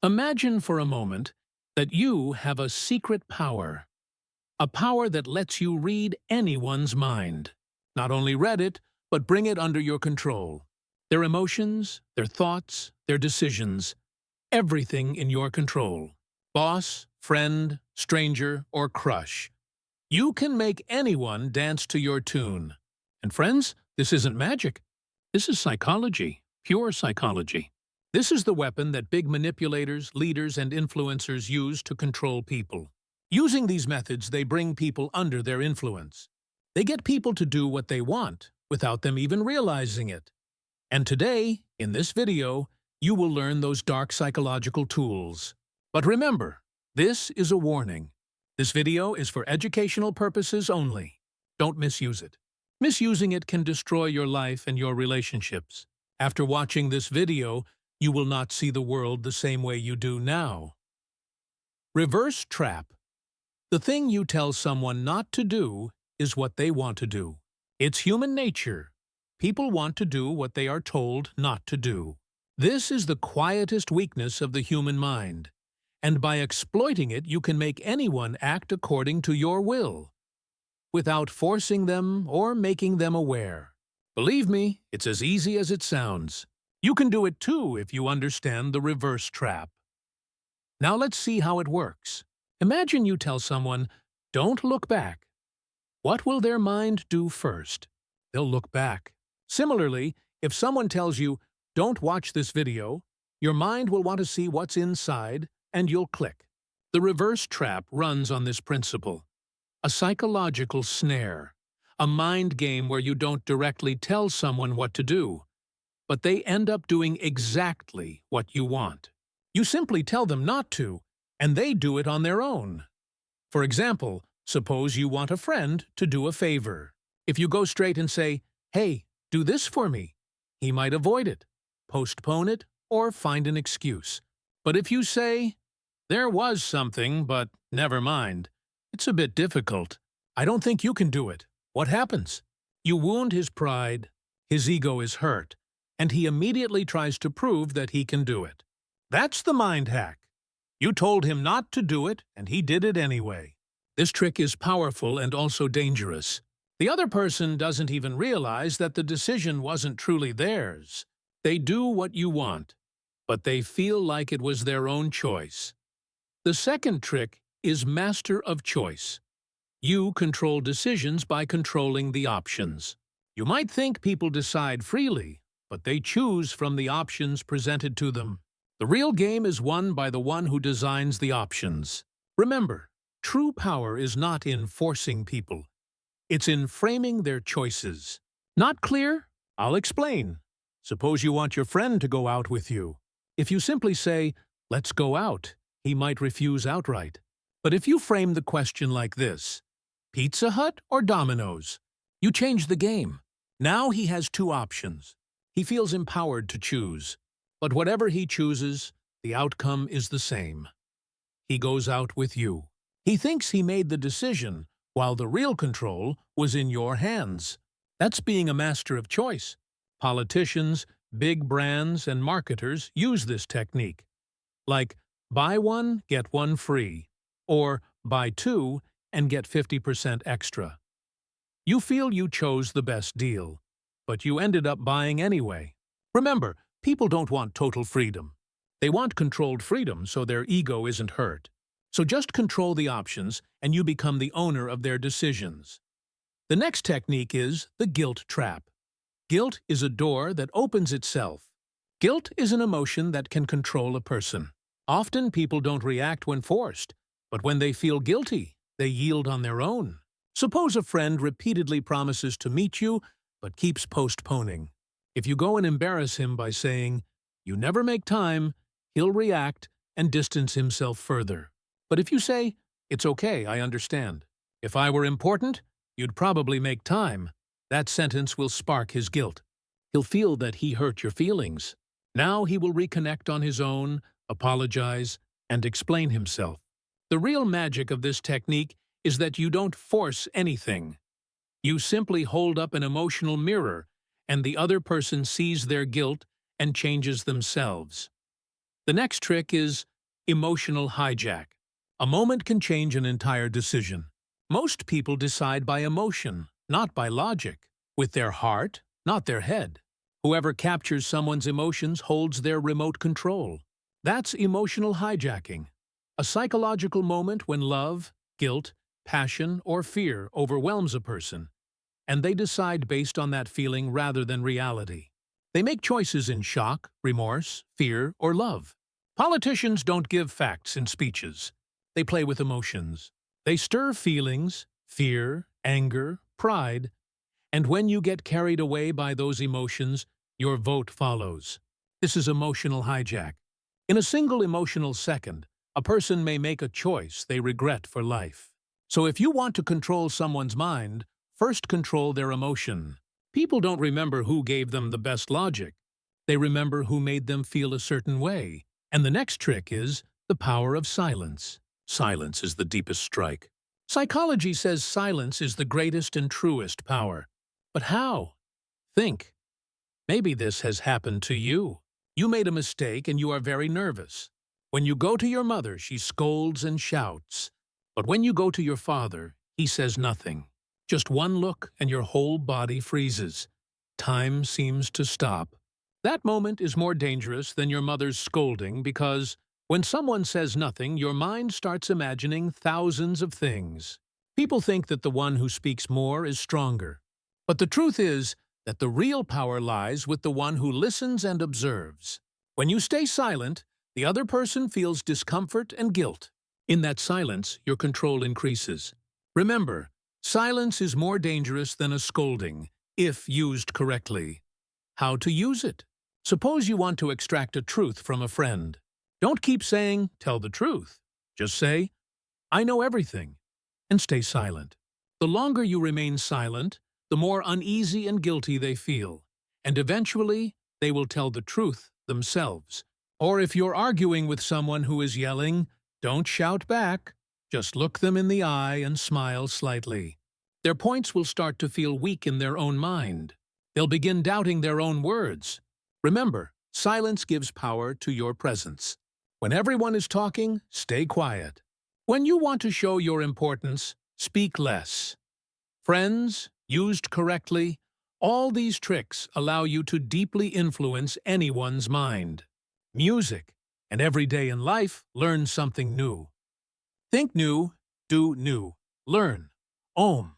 Imagine for a moment that you have a secret power, a power that lets you read anyone's mind. Not only read it, but bring it under your control. Their emotions, their thoughts, their decisions, everything in your control. Boss, friend, stranger, or crush. You can make anyone dance to your tune. And friends, this isn't magic. This is psychology, pure psychology. This is the weapon that big manipulators, leaders, and influencers use to control people. Using these methods, they bring people under their influence. They get people to do what they want without them even realizing it. And today, in this video, you will learn those dark psychological tools. But remember, this is a warning. This video is for educational purposes only. Don't misuse it. Misusing it can destroy your life and your relationships. After watching this video, you will not see the world the same way you do now. Reverse trap. The thing you tell someone not to do is what they want to do. It's human nature. People want to do what they are told not to do. This is the quietest weakness of the human mind. And by exploiting it, you can make anyone act according to your will, without forcing them or making them aware. Believe me, it's as easy as it sounds. You can do it too if you understand the reverse trap. Now let's see how it works. Imagine you tell someone, "Don't look back." What will their mind do first? They'll look back. Similarly, if someone tells you, "Don't watch this video," your mind will want to see what's inside, and you'll click. The reverse trap runs on this principle. A psychological snare. A mind game where you don't directly tell someone what to do, but they end up doing exactly what you want. You simply tell them not to, and they do it on their own. For example, suppose you want a friend to do a favor. If you go straight and say, "Hey, do this for me," he might avoid it, postpone it, or find an excuse. But if you say, "There was something, but never mind. It's a bit difficult. I don't think you can do it," what happens? You wound his pride, his ego is hurt, and he immediately tries to prove that he can do it. That's the mind hack. You told him not to do it, and he did it anyway. This trick is powerful and also dangerous. The other person doesn't even realize that the decision wasn't truly theirs. They do what you want, but they feel like it was their own choice. The second trick is master of choice. You control decisions by controlling the options. You might think people decide freely, but they choose from the options presented to them. The real game is won by the one who designs the options. Remember, true power is not in forcing people. It's in framing their choices. Not clear? I'll explain. Suppose you want your friend to go out with you. If you simply say, "Let's go out," he might refuse outright. But if you frame the question like this, "Pizza Hut or Domino's?" you change the game. Now he has two options. He feels empowered to choose. But whatever he chooses, the outcome is the same. He goes out with you. He thinks he made the decision, while the real control was in your hands. That's being a master of choice. Politicians, big brands, and marketers use this technique. Like, buy one, get one free, or buy two and get 50% extra. You feel you chose the best deal, but you ended up buying anyway. Remember, people don't want total freedom. They want controlled freedom so their ego isn't hurt. So just control the options and you become the owner of their decisions. The next technique is the guilt trap. Guilt is a door that opens itself. Guilt is an emotion that can control a person. Often people don't react when forced, but when they feel guilty, they yield on their own. Suppose a friend repeatedly promises to meet you, but keeps postponing. If you go and embarrass him by saying, "You never make time," he'll react and distance himself further. But if you say, "It's okay, I understand. If I were important, you'd probably make time," that sentence will spark his guilt. He'll feel that he hurt your feelings. Now he will reconnect on his own, apologize, and explain himself. The real magic of this technique is that you don't force anything. You simply hold up an emotional mirror, and the other person sees their guilt and changes themselves. The next trick is emotional hijack. A moment can change an entire decision. Most people decide by emotion, not by logic, with their heart, not their head. Whoever captures someone's emotions holds their remote control. That's emotional hijacking, a psychological moment when love, guilt, passion, or fear overwhelms a person, and they decide based on that feeling rather than reality. They make choices in shock, remorse, fear, or love. Politicians don't give facts in speeches. They play with emotions. They stir feelings, fear, anger, pride, and when you get carried away by those emotions, your vote follows. This is emotional hijack. In a single emotional second, a person may make a choice they regret for life. So if you want to control someone's mind, first control their emotion. People don't remember who gave them the best logic. They remember who made them feel a certain way. And the next trick is the power of silence. Silence is the deepest strike. Psychology says silence is the greatest and truest power. But how? Think. Maybe this has happened to you. You made a mistake and you are very nervous. When you go to your mother, she scolds and shouts. But when you go to your father, he says nothing. Just one look and your whole body freezes. Time seems to stop. That moment is more dangerous than your mother's scolding because when someone says nothing, your mind starts imagining thousands of things. People think that the one who speaks more is stronger. But the truth is that the real power lies with the one who listens and observes. When you stay silent, the other person feels discomfort and guilt. In that silence, your control increases. Remember, silence is more dangerous than a scolding, if used correctly. How to use it? Suppose you want to extract a truth from a friend. Don't keep saying, "Tell the truth." Just say, "I know everything," and stay silent. The longer you remain silent, the more uneasy and guilty they feel, and eventually they will tell the truth themselves. Or if you're arguing with someone who is yelling, don't shout back. Just look them in the eye and smile slightly. Their points will start to feel weak in their own mind. They'll begin doubting their own words. Remember, silence gives power to your presence. When everyone is talking, stay quiet. When you want to show your importance, speak less. Friends, used correctly, all these tricks allow you to deeply influence anyone's mind. Music, and every day in life, learn something new. Think new, do new. Learn. Om.